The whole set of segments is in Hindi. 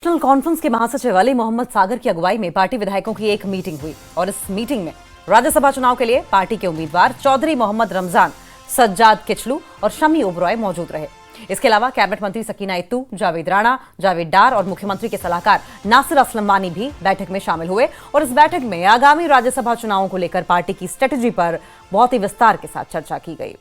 नेशनल कॉन्फ्रेंस के महासचिव अली मोहम्मद सागर की अगुवाई में पार्टी विधायकों की एक मीटिंग हुई और इस मीटिंग में राज्यसभा चुनाव के लिए पार्टी के उम्मीदवार चौधरी मोहम्मद रमजान, सज्जाद किचलू और शमी ओबरॉय मौजूद रहे। इसके अलावा कैबिनेट मंत्री सकीना इत्तू, जावेद राणा, जावेद डार और मुख्यमंत्री के सलाहकार नासिर असलम वानी भी बैठक में शामिल हुए और इस बैठक में आगामी राज्यसभा चुनावों को लेकर पार्टी की स्ट्रेटेजी पर बहुत ही विस्तार के साथ चर्चा की गई।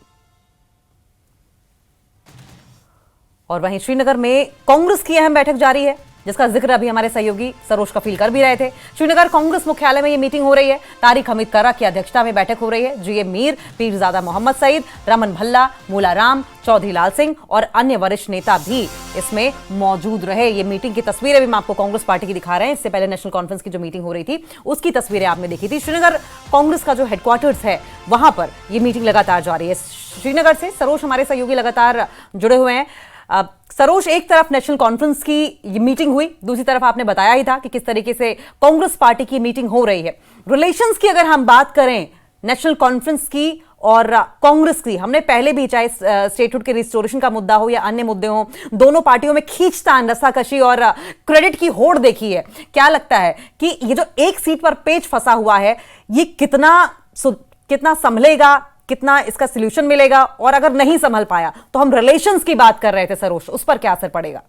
और वहीं श्रीनगर में कांग्रेस की अहम बैठक जारी है, जिसका जिक्र अभी हमारे सहयोगी सरोज कफील कर भी रहे थे। श्रीनगर कांग्रेस मुख्यालय में ये मीटिंग हो रही है। तारिक हमीद कर्रा की अध्यक्षता में बैठक हो रही है। जीए मीर, पीरजादा मोहम्मद सईद, रमन भल्ला, मूला राम, चौधरी लाल सिंह और अन्य वरिष्ठ नेता भी इसमें मौजूद रहे। ये मीटिंग की तस्वीरें भी हम आपको कांग्रेस पार्टी की दिखा रहे हैं। इससे पहले नेशनल कॉन्फ्रेंस की जो मीटिंग हो रही थी उसकी तस्वीरें आपने देखी थी। श्रीनगर कांग्रेस का जो हेडक्वार्टर्स है वहां पर यह मीटिंग लगातार जारी है। श्रीनगर से सरोज हमारे सहयोगी लगातार जुड़े हुए हैं। सरोज, एक तरफ नेशनल कॉन्फ्रेंस की ये मीटिंग हुई, दूसरी तरफ आपने बताया ही था कि किस तरीके से कांग्रेस पार्टी की मीटिंग हो रही है। रिलेशंस की अगर हम बात करें नेशनल कॉन्फ्रेंस की और कांग्रेस की, हमने पहले भी चाहे स्टेटहुड के रिस्टोरेशन का मुद्दा हो या अन्य मुद्दे हो, दोनों पार्टियों में खींचतान, रस्साकशी और क्रेडिट की होड़ देखी है। क्या लगता है कि ये जो एक सीट पर पेच फंसा हुआ है ये कितना संभलेगा, कितना इसका सॉल्यूशन मिलेगा, और अगर नहीं संभल पाया तो हम रिलेशंस की बात कर रहे थे सरोज, उस पर क्या असर पड़ेगा?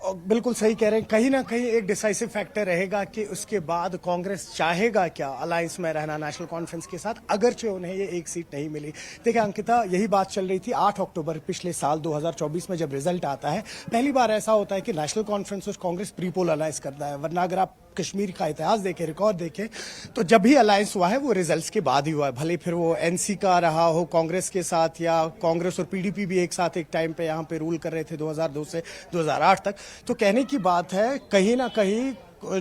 बिल्कुल सही कह रहे हैं। कहीं ना कहीं एक डिसाइसिव फैक्टर रहेगा कि उसके बाद कांग्रेस चाहेगा क्या अलायंस में रहना नेशनल कॉन्फ्रेंस के साथ, अगरचे उन्हें ये एक सीट नहीं मिली। देखिए अंकिता, यही बात चल रही थी 8 अक्टूबर पिछले साल 2024 में जब रिजल्ट आता है। पहली बार ऐसा होता है कि नेशनल कॉन्फ्रेंस और कांग्रेस प्रीपोल अलायंस करता है, वरना अगर आप कश्मीर का इतिहास देखें, रिकॉर्ड देखें, तो जब भी अलायंस हुआ है वो रिजल्ट्स के बाद ही हुआ है। भले फिर वो एनसी का रहा हो कांग्रेस के साथ, या कांग्रेस और पीडीपी भी एक साथ एक टाइम पे यहाँ पे रूल कर रहे थे 2002 से 2008 तक। तो कहने की बात है कहीं ना कहीं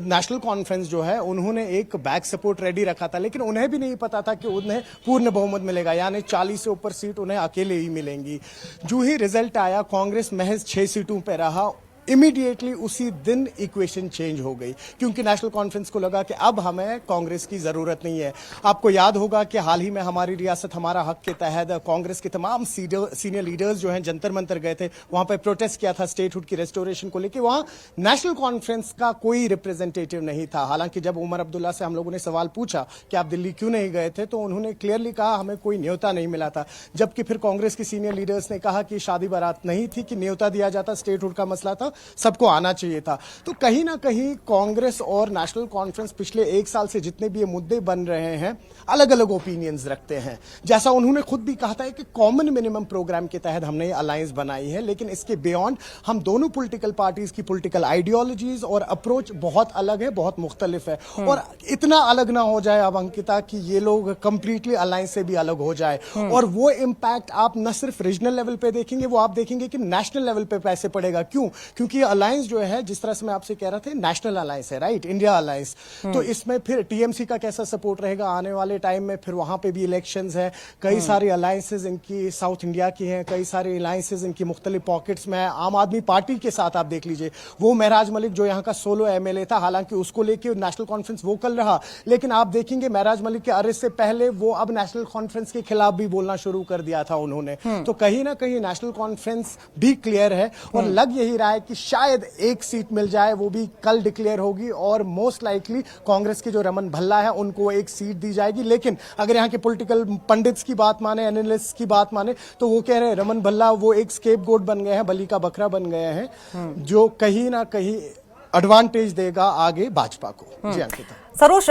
नेशनल कॉन्फ्रेंस जो है उन्होंने एक बैक सपोर्ट रेडी रखा था, लेकिन उन्हें भी नहीं पता था कि उन्हें पूर्ण बहुमत मिलेगा, यानी 40 से ऊपर सीट उन्हें अकेले ही मिलेंगी। जो ही रिजल्ट आया कांग्रेस महज 6 सीटों पर रहा। इमीडिएटली उसी दिन इक्वेशन चेंज हो गई, क्योंकि नेशनल कॉन्फ्रेंस को लगा कि अब हमें कांग्रेस की जरूरत नहीं है। आपको याद होगा कि हाल ही में हमारी रियासत हमारा हक के तहत कांग्रेस के तमाम सीनियर लीडर्स जो हैं जंतर मंतर गए थे, वहां पर प्रोटेस्ट किया था स्टेटहुड की रेस्टोरेशन को लेकर। वहां नेशनल कॉन्फ्रेंस का कोई रिप्रेजेंटेटिव नहीं था। हालांकि जब उमर अब्दुल्ला से हम लोगों ने सवाल पूछा कि आप दिल्ली क्यों नहीं गए थे, तो उन्होंने क्लियरली कहा हमें कोई न्योता नहीं मिला था। जबकि फिर कांग्रेस के सीनियर लीडर्स ने कहा कि शादी बारात नहीं थी कि न्योता दिया जाता, स्टेटहुड का मसला था, सबको आना चाहिए था। तो कहीं ना कहीं कांग्रेस और नेशनल कॉन्फ्रेंस पिछले एक साल से जितने भी ये मुद्दे बन रहे हैं अलग अलग ओपिनियंस रखते हैं। जैसा उन्होंने खुद भी कहा था कि कॉमन मिनिमम प्रोग्राम के तहत हमने अलायंस बनाई है, लेकिन इसके बियॉन्ड हम दोनों पॉलिटिकल पार्टीज की पॉलिटिकल आइडियोलॉजीज और अप्रोच बहुत अलग है, बहुत मुख्तलिफ है। और इतना अलग ना हो जाए अब अंकिता कि ये लोग कंप्लीटली अलायंस से भी अलग हो जाए, और वो इम्पैक्ट आप न सिर्फ रीजनल लेवल पे देखेंगे, वो आप देखेंगे कि नेशनल लेवल पे पैसे पड़ेगा। क्यों? क्योंकि अलायंस जो है, जिस तरह से मैं आपसे कह रहा था, नेशनल अलायंस है, राइट, इंडिया अलायंस। तो इसमें फिर टीएमसी का कैसा सपोर्ट रहेगा आने वाले टाइम में, फिर वहां पे भी इलेक्शंस है। कई सारी अलायंसेज इनकी साउथ इंडिया की हैं, कई सारी अलायंसेज इनकी मुख्तलिफ पॉकेट्स में है। आम आदमी पार्टी के साथ आप देख लीजिए, वो महराज मलिक जो यहाँ का सोलो एमएलए था, हालांकि उसको लेके नेशनल कॉन्फ्रेंस वोकल रहा, लेकिन आप देखेंगे महराज मलिक के अरेस्ट से पहले वो अब नेशनल कॉन्फ्रेंस के खिलाफ भी बोलना शुरू कर दिया था उन्होंने। तो कहीं ना कहीं नेशनल कॉन्फ्रेंस भी क्लियर है, और लग यही रहा है कि शायद एक सीट मिल जाए, वो भी कल डिक्लेयर होगी, और मोस्ट लाइकली कांग्रेस के जो रमन भल्ला है उनको एक सीट दी जाएगी। लेकिन अगर यहाँ के पॉलिटिकल पंडित्स की बात माने, एनालिस्ट की बात माने, तो वो कह रहे हैं रमन भल्ला वो एक स्केपगोट बन गए हैं, बलि का बकरा बन गए हैं, जो कहीं ना कहीं एडवांटेज देगा आगे भाजपा को। जी अंकिता। सरोज,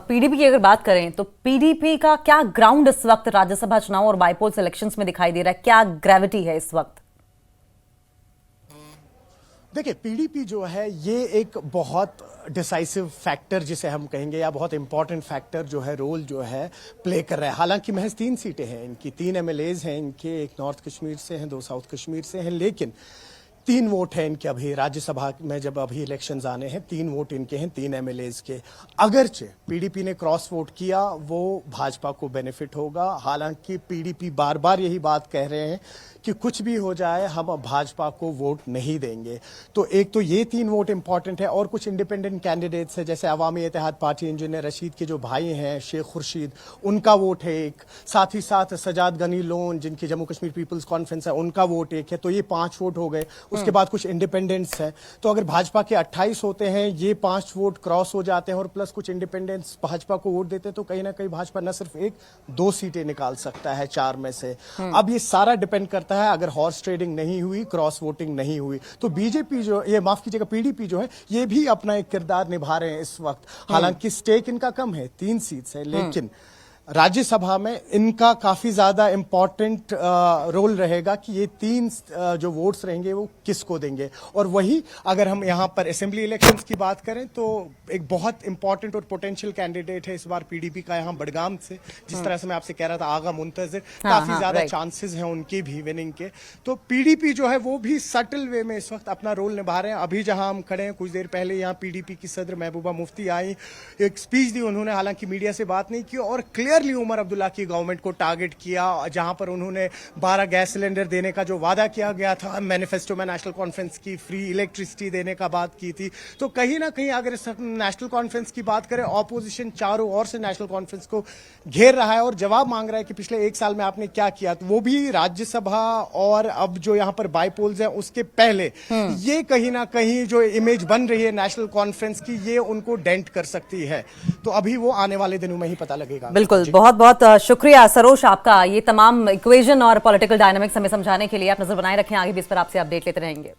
पीडीपी की अगर बात करें तो पीडीपी का क्या ग्राउंड इस वक्त राज्यसभा चुनाव और बाइपोल्स इलेक्शंस में दिखाई दे रहा है? क्या ग्रेविटी है इस वक्त? देखिए पीडीपी जो है ये एक बहुत डिसाइसिव फैक्टर जिसे हम कहेंगे, या बहुत इंपॉर्टेंट फैक्टर जो है, रोल जो है प्ले कर रहा है। हालांकि महज 3 सीटें हैं इनकी, 3 एमएलएज हैं इनके, एक नॉर्थ कश्मीर से हैं, 2 साउथ कश्मीर से हैं, लेकिन 3 वोट हैं इनके अभी राज्यसभा में, जब अभी इलेक्शंस आने हैं 3 वोट इनके हैं 3 एमएलएज के। अगरचे पीडीपी ने क्रॉस वोट किया वो भाजपा को बेनिफिट होगा। हालांकि पीडीपी बार बार यही बात कह रहे हैं कि कुछ भी हो जाए हम भाजपा को वोट नहीं देंगे। तो एक तो ये 3 वोट इंपॉर्टेंट है, और कुछ इंडिपेंडेंट कैंडिडेट्स है जैसे अवामी इत्तेहाद पार्टी इंजीनियर रशीद के जो भाई हैं शेख खुर्शीद, उनका वोट है एक, साथ ही साथ सजाद गनी लोन जिनकी जम्मू कश्मीर पीपल्स कॉन्फ्रेंस है उनका वोट एक है। तो ये 5 वोट हो गए। उसके बाद कुछ इंडिपेंडेंट्स हैं। तो अगर भाजपा के 28 होते हैं, ये 5 वोट क्रॉस हो जाते हैं और प्लस कुछ इंडिपेंडेंट्स भाजपा को वोट देते हैं, तो कहीं ना कहीं भाजपा न सिर्फ 1-2 सीटें निकाल सकता है 4 में से। अब ये सारा डिपेंड करता है, अगर हॉर्स ट्रेडिंग नहीं हुई, क्रॉस वोटिंग नहीं हुई, तो बीजेपी जो, ये माफ कीजिएगा, पीडीपी जो है ये भी अपना एक किरदार निभा रहे हैं इस वक्त। हालांकि स्टेक इनका कम है, 3 सीट्स है, लेकिन राज्यसभा में इनका काफी ज्यादा इंपॉर्टेंट रोल रहेगा कि ये 3 जो वोट्स रहेंगे वो किसको देंगे। और वही अगर हम यहाँ पर असेंबली इलेक्शंस की बात करें तो एक बहुत इंपॉर्टेंट और पोटेंशियल कैंडिडेट है इस बार पीडीपी का यहाँ बडगाम से, जिस तरह से मैं आपसे कह रहा था आगा मुंतजिर, काफी ज्यादा चांसेस हैं उनकी भी विनिंग के। तो पीडीपी जो है वो भी सटल वे में इस वक्त अपना रोल निभा रहे हैं। अभी जहां हम खड़े हैं, कुछ देर पहले यहाँ पीडीपी की सदर महबूबा मुफ्ती आई, एक स्पीच दी उन्होंने, हालांकि मीडिया से बात नहीं की, और क्लियरली उमर अब्दुल्ला की गवर्नमेंट को टारगेट किया, जहां पर उन्होंने 12 गैस सिलेंडर देने का जो वादा किया गया था मैनिफेस्टो में नेशनल कॉन्फ्रेंस की, फ्री इलेक्ट्रिसिटी देने का बात की थी। तो कहीं ना कहीं अगर इस नेशनल कॉन्फ्रेंस की बात करें, ऑपोजिशन चारों ओर से नेशनल कॉन्फ्रेंस को घेर रहा है और जवाब मांग रहा है कि पिछले 1 साल में आपने क्या किया। तो वो भी राज्यसभा और अब जो यहाँ पर बाईपोल्स है उसके पहले, ये कहीं ना कहीं जो इमेज बन रही है नेशनल कॉन्फ्रेंस की, ये उनको डेंट कर सकती है। तो अभी वो आने वाले दिनों में ही पता लगेगा। बिल्कुल, बहुत बहुत शुक्रिया सरोज आपका, ये तमाम इक्वेशन और पॉलिटिकल डायनामिक्स हमें समझाने के लिए। आप नजर बनाए रखें, आगे भी इस पर आपसे अपडेट लेते रहेंगे।